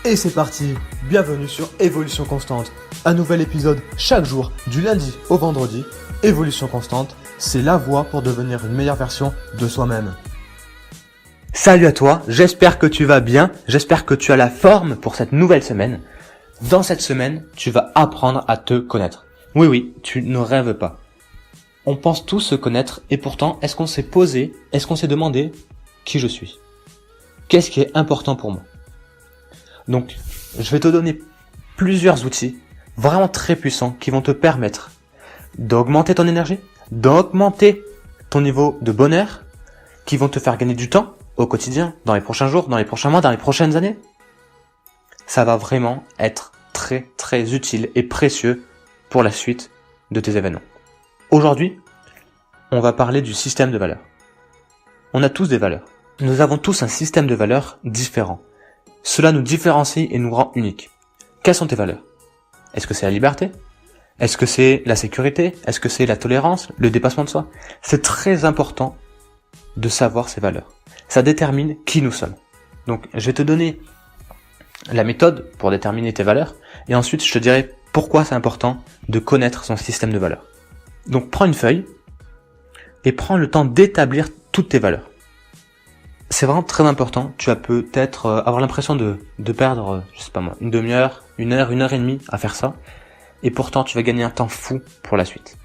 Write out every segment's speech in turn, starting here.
Et c'est parti, bienvenue sur Évolution Constante. Un nouvel épisode chaque jour, du lundi au vendredi. Évolution Constante, c'est la voie pour devenir une meilleure version de soi-même. Salut à toi, j'espère que tu vas bien, j'espère que tu as la forme pour cette nouvelle semaine. Dans cette semaine, tu vas apprendre à te connaître. Oui, tu ne rêves pas. On pense tous se connaître et pourtant, est-ce qu'on s'est demandé qui je suis? Qu'est-ce qui est important pour moi? Donc, je vais te donner plusieurs outils vraiment très puissants qui vont te permettre d'augmenter ton énergie, d'augmenter ton niveau de bonheur, qui vont te faire gagner du temps au quotidien, dans les prochains jours, dans les prochains mois, dans les prochaines années. Ça va vraiment être très très utile et précieux pour la suite de tes événements. Aujourd'hui, on va parler du système de valeurs. On a tous des valeurs. Nous avons tous un système de valeurs différent. Cela nous différencie et nous rend uniques. Quelles sont tes valeurs? Est-ce que c'est la liberté? Est-ce que c'est la sécurité? Est-ce que c'est la tolérance, le dépassement de soi? C'est très important de savoir ces valeurs. Ça détermine qui nous sommes. Donc, je vais te donner la méthode pour déterminer tes valeurs et ensuite je te dirai pourquoi c'est important de connaître son système de valeurs. Donc, prends une feuille et prends le temps d'établir toutes tes valeurs. C'est vraiment très important. Tu vas peut-être avoir l'impression de perdre, je sais pas moi, une demi-heure, une heure et demie à faire ça. Et pourtant, tu vas gagner un temps fou pour la suite.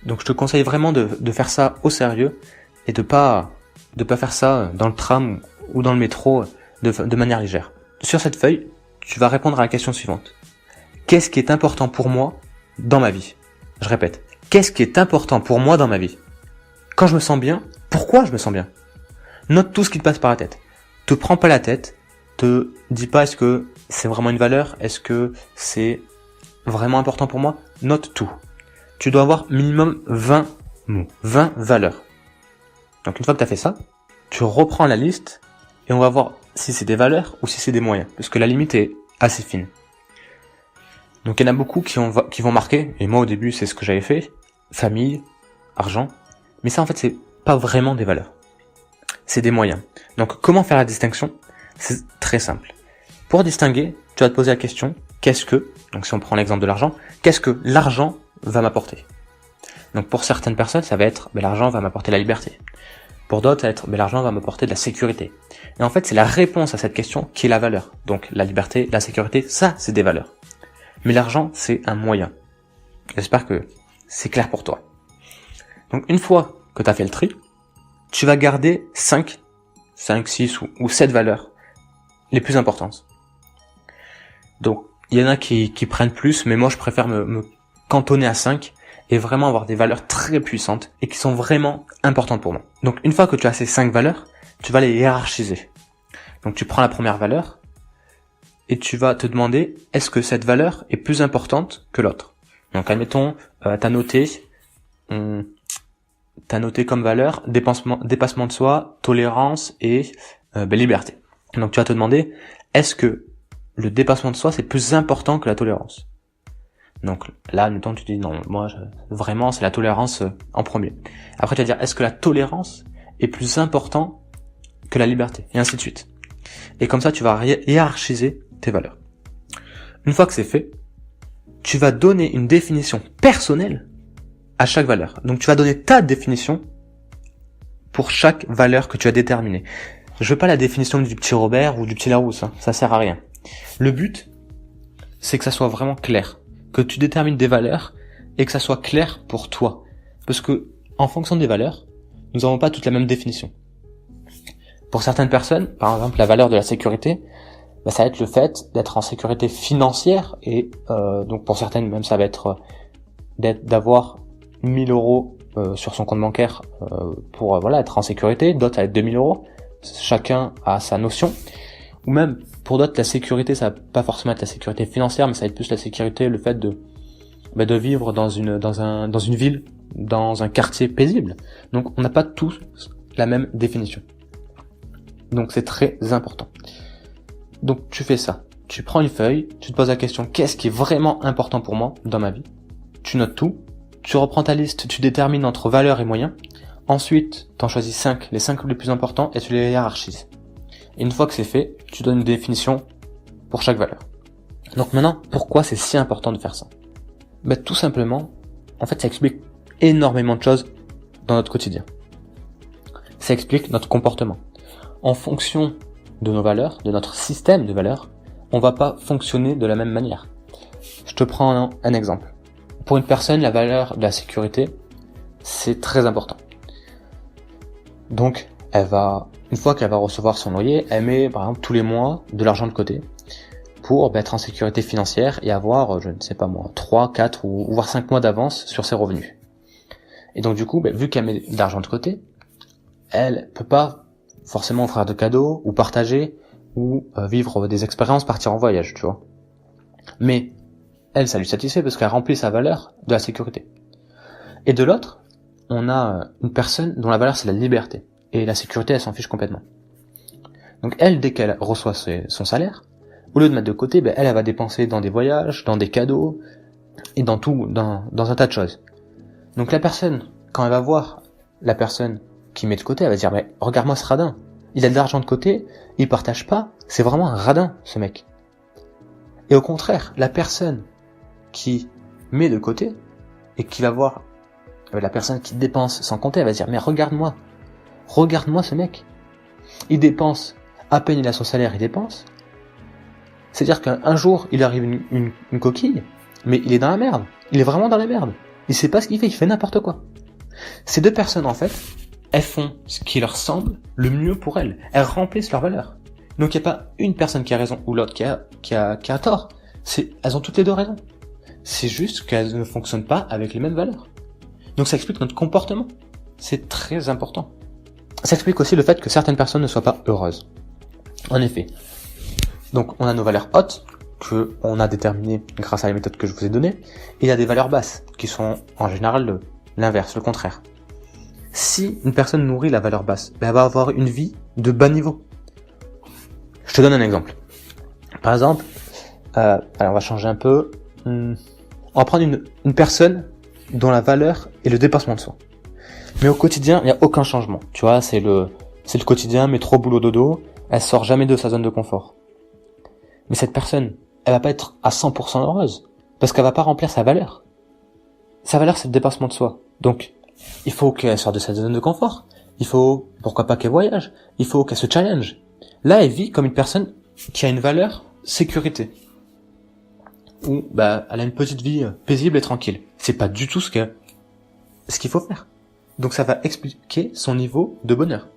Donc, je te conseille vraiment de faire ça au sérieux et de pas faire ça dans le tram ou dans le métro de manière légère. Sur cette feuille, tu vas répondre à la question suivante. Qu'est-ce qui est important pour moi dans ma vie? Je répète. Qu'est-ce qui est important pour moi dans ma vie? Quand je me sens bien, pourquoi je me sens bien? Note tout ce qui te passe par la tête. Te prends pas la tête. Te dis pas est-ce que c'est vraiment une valeur? Est-ce que c'est vraiment important pour moi? Note tout. Tu dois avoir minimum 20 mots, 20 valeurs. Donc une fois que tu as fait ça, tu reprends la liste et on va voir si c'est des valeurs ou si c'est des moyens. Parce que la limite est assez fine. Donc il y en a beaucoup qui vont marquer, et moi au début c'est ce que j'avais fait, famille, argent. Mais ça en fait c'est pas vraiment des valeurs. C'est des moyens. Donc, comment faire la distinction? C'est très simple. Pour distinguer, tu vas te poser la question, donc si on prend l'exemple de l'argent, qu'est-ce que l'argent va m'apporter? Donc, pour certaines personnes, ça va être, l'argent va m'apporter la liberté. Pour d'autres, ça va être, l'argent va m'apporter de la sécurité. Et en fait, c'est la réponse à cette question qui est la valeur. Donc, la liberté, la sécurité, ça, c'est des valeurs. Mais l'argent, c'est un moyen. J'espère que c'est clair pour toi. Donc, une fois que tu as fait le tri, tu vas garder 5, 6 ou 7 valeurs les plus importantes. Donc, il y en a qui prennent plus, mais moi je préfère me cantonner à 5 et vraiment avoir des valeurs très puissantes et qui sont vraiment importantes pour moi. Donc, une fois que tu as ces 5 valeurs, tu vas les hiérarchiser. Donc, tu prends la première valeur et tu vas te demander est-ce que cette valeur est plus importante que l'autre. Donc, admettons, t'as noté comme valeur dépassement de soi, tolérance et liberté. Donc tu vas te demander, est-ce que le dépassement de soi c'est plus important que la tolérance? Donc là, admettons, tu te dis non, moi vraiment c'est la tolérance en premier. Après tu vas dire, est-ce que la tolérance est plus important que la liberté? Et ainsi de suite. Et comme ça tu vas hiérarchiser tes valeurs. Une fois que c'est fait, tu vas donner une définition personnelle à chaque valeur. Donc tu vas donner ta définition pour chaque valeur que tu as déterminée. Je veux pas la définition du petit Robert ou du petit Larousse, ça sert à rien. Le but, c'est que ça soit vraiment clair, que tu détermines des valeurs et que ça soit clair pour toi. Parce que en fonction des valeurs, nous n'avons pas toutes la même définition. Pour certaines personnes, par exemple la valeur de la sécurité, ça va être le fait d'être en sécurité financière et donc pour certaines même ça va être d'avoir 1000 euros sur son compte bancaire pour être en sécurité, d'autres ça va être 2000 euros, chacun a sa notion, ou même pour d'autres la sécurité ça va pas forcément être la sécurité financière, mais ça va être plus la sécurité, le fait de vivre dans une ville, dans un quartier paisible. Donc on n'a pas tous la même définition. Donc c'est très important. Donc tu fais ça, tu prends une feuille, tu te poses la question qu'est-ce qui est vraiment important pour moi dans ma vie, tu notes tout. Tu reprends ta liste, tu détermines entre valeurs et moyens. Ensuite, tu en choisis 5, les 5 les plus importants, et tu les hiérarchises. Et une fois que c'est fait, tu donnes une définition pour chaque valeur. Donc maintenant, pourquoi c'est si important de faire ça? Tout simplement, en fait, ça explique énormément de choses dans notre quotidien. Ça explique notre comportement. En fonction de nos valeurs, de notre système de valeurs, on va pas fonctionner de la même manière. Je te prends un exemple. Pour une personne, la valeur de la sécurité, c'est très important. Donc, une fois qu'elle va recevoir son loyer, elle met, par exemple, tous les mois, de l'argent de côté pour être en sécurité financière et avoir, je ne sais pas moi, 3, 4 ou voire 5 mois d'avance sur ses revenus. Et donc du coup, vu qu'elle met de l'argent de côté, elle peut pas forcément offrir de cadeaux ou partager ou vivre des expériences, partir en voyage, tu vois. Mais elle, ça lui satisfait parce qu'elle remplit sa valeur de la sécurité. Et de l'autre, on a une personne dont la valeur c'est la liberté. Et la sécurité, elle s'en fiche complètement. Donc elle, dès qu'elle reçoit son salaire, au lieu de mettre de côté, elle va dépenser dans des voyages, dans des cadeaux, et dans un tas de choses. Donc la personne, quand elle va voir la personne qui met de côté, elle va dire, regarde-moi ce radin. Il a de l'argent de côté, il partage pas, c'est vraiment un radin, ce mec. Et au contraire, la personne qui met de côté, et qui va voir la personne qui dépense sans compter, elle va dire, mais regarde-moi ce mec. Il dépense, à peine il a son salaire, il dépense. C'est-à-dire qu'un jour, il arrive une coquille, mais il est dans la merde. Il est vraiment dans la merde. Il sait pas ce qu'il fait n'importe quoi. Ces deux personnes, en fait, elles font ce qui leur semble le mieux pour elles. Elles remplissent leurs valeurs. Donc il n'y a pas une personne qui a raison ou l'autre qui a tort. Elles ont toutes les deux raison. C'est juste qu'elles ne fonctionnent pas avec les mêmes valeurs. Donc ça explique notre comportement. C'est très important. Ça explique aussi le fait que certaines personnes ne soient pas heureuses. En effet. Donc on a nos valeurs hautes, que on a déterminées grâce à les méthodes que je vous ai données, et il y a des valeurs basses, qui sont en général l'inverse, le contraire. Si une personne nourrit la valeur basse, elle va avoir une vie de bas niveau. Je te donne un exemple. Par exemple, alors on va changer un peu. On va prendre une personne dont la valeur est le dépassement de soi. Mais au quotidien, il n'y a aucun changement. Tu vois, c'est le quotidien, métro, boulot, dodo. Elle sort jamais de sa zone de confort. Mais cette personne, elle va pas être à 100% heureuse. Parce qu'elle va pas remplir sa valeur. Sa valeur, c'est le dépassement de soi. Donc, il faut qu'elle sorte de sa zone de confort. Il faut, pourquoi pas qu'elle voyage. Il faut qu'elle se challenge. Là, elle vit comme une personne qui a une valeur sécurité. Où, elle a une petite vie paisible et tranquille. C'est pas du tout ce qu'il faut faire. Donc ça va expliquer son niveau de bonheur.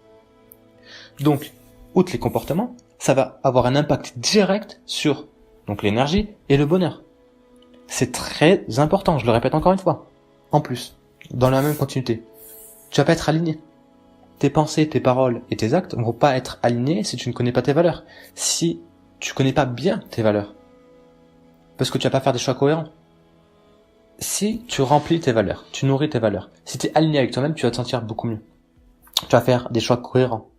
Donc, outre les comportements, ça va avoir un impact direct sur donc l'énergie et le bonheur. C'est très important, je le répète encore une fois. En plus, dans la même continuité, tu vas pas être aligné. Tes pensées, tes paroles et tes actes ne vont pas être alignés si tu ne connais pas tes valeurs. Si tu connais pas bien tes valeurs. Parce que tu vas pas faire des choix cohérents. Si tu remplis tes valeurs, tu nourris tes valeurs, si tu es aligné avec toi-même, tu vas te sentir beaucoup mieux. Tu vas faire des choix cohérents.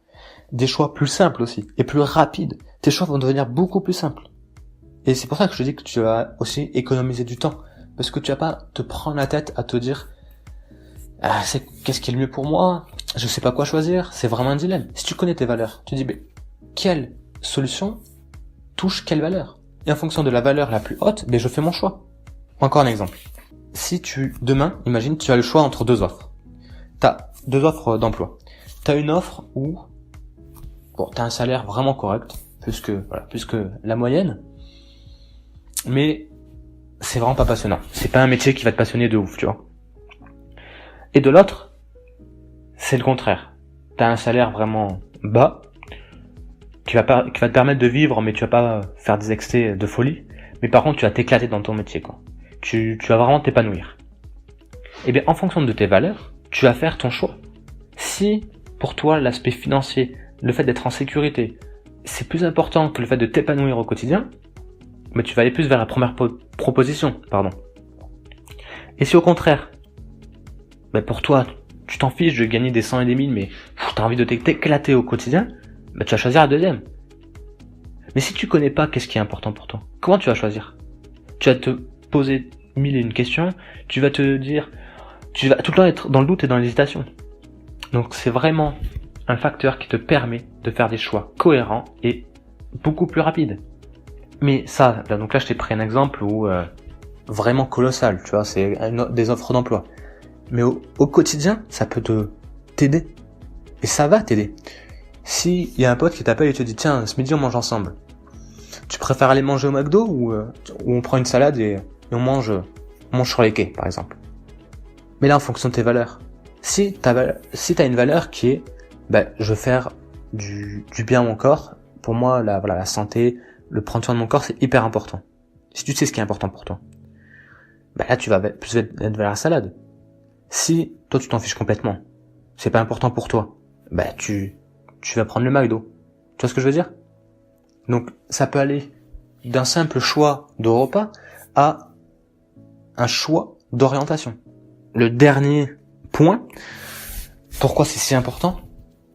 Des choix plus simples aussi, et plus rapides. Tes choix vont devenir beaucoup plus simples. Et c'est pour ça que je te dis que tu vas aussi économiser du temps. Parce que tu vas pas te prendre la tête à te dire qu'est-ce qui est le mieux pour moi? Je sais pas quoi choisir. C'est vraiment un dilemme. Si tu connais tes valeurs, tu dis quelle solution touche quelle valeur? Et en fonction de la valeur la plus haute, je fais mon choix. Encore un exemple. Si demain, imagine, tu as le choix entre deux offres. T'as deux offres d'emploi. T'as une offre où t'as un salaire vraiment correct, plus que la moyenne, mais c'est vraiment pas passionnant. C'est pas un métier qui va te passionner de ouf, tu vois. Et de l'autre, c'est le contraire. T'as un salaire vraiment bas, qui va te permettre de vivre, mais tu vas pas faire des excès de folie. Mais par contre, tu vas t'éclater dans ton métier, quoi. Tu vas vraiment t'épanouir. Et bien, en fonction de tes valeurs, tu vas faire ton choix. Si, pour toi, l'aspect financier, le fait d'être en sécurité, c'est plus important que le fait de t'épanouir au quotidien, tu vas aller plus vers la première proposition, pardon. Et si au contraire, pour toi, tu t'en fiches de gagner des 100 et des 1000, mais t'as envie de t'éclater au quotidien, tu vas choisir la deuxième. Mais si tu connais pas qu'est-ce qui est important pour toi, comment tu vas choisir? Tu vas te poser 1001 questions, tu vas te dire, tu vas tout le temps être dans le doute et dans l'hésitation. Donc c'est vraiment un facteur qui te permet de faire des choix cohérents et beaucoup plus rapides. Mais ça, là, donc là, je t'ai pris un exemple où vraiment colossal, tu vois, c'est des offres d'emploi. Mais au quotidien, ça peut t'aider. Et ça va t'aider. Si y a un pote qui t'appelle et te dit, tiens, ce midi on mange ensemble. Tu préfères aller manger au McDo ou on prend une salade et on mange sur les quais, par exemple. Mais là, en fonction de tes valeurs. Si t'as une valeur qui est, je veux faire du bien à mon corps, pour moi, la santé, le prendre soin de mon corps, c'est hyper important. Si tu sais ce qui est important pour toi, là, tu vas plus être vers la salade. Si toi, tu t'en fiches complètement, c'est pas important pour toi, tu vas prendre le McDo. Tu vois ce que je veux dire? Donc, ça peut aller d'un simple choix de repas à un choix d'orientation. Le dernier point, pourquoi c'est si important,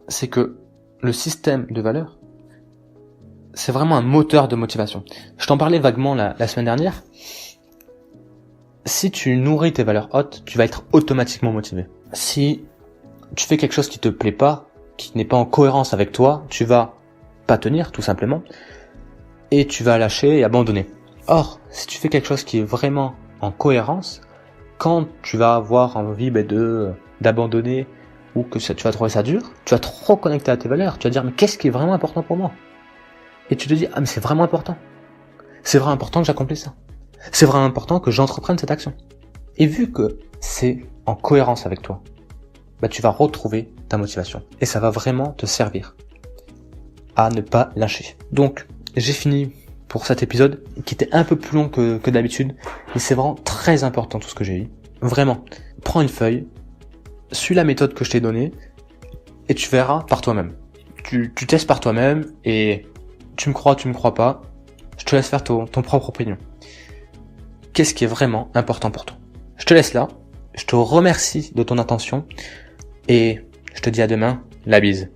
c'est que le système de valeurs, c'est vraiment un moteur de motivation. Je t'en parlais vaguement la semaine dernière. Si tu nourris tes valeurs hautes, tu vas être automatiquement motivé. Si tu fais quelque chose qui te plaît pas, qui n'est pas en cohérence avec toi, tu vas pas tenir, tout simplement, et tu vas lâcher et abandonner. Or, si tu fais quelque chose qui est vraiment en cohérence, quand tu vas avoir envie d'abandonner ou que tu vas trouver ça dur, tu vas te reconnecter à tes valeurs, tu vas dire mais qu'est-ce qui est vraiment important pour moi? Et tu te dis mais c'est vraiment important. C'est vraiment important que j'accomplisse ça. C'est vraiment important que j'entreprenne cette action. Et vu que c'est en cohérence avec toi, tu vas retrouver ta motivation. Et ça va vraiment te servir à ne pas lâcher. Donc, j'ai fini pour cet épisode qui était un peu plus long que d'habitude. Mais c'est vraiment très important tout ce que j'ai dit. Vraiment, prends une feuille, suis la méthode que je t'ai donnée et tu verras par toi-même. Tu testes par toi-même et tu me crois pas. Je te laisse faire ton propre opinion. Qu'est-ce qui est vraiment important pour toi? Je te laisse là. Je te remercie de ton attention et je te dis à demain. La bise.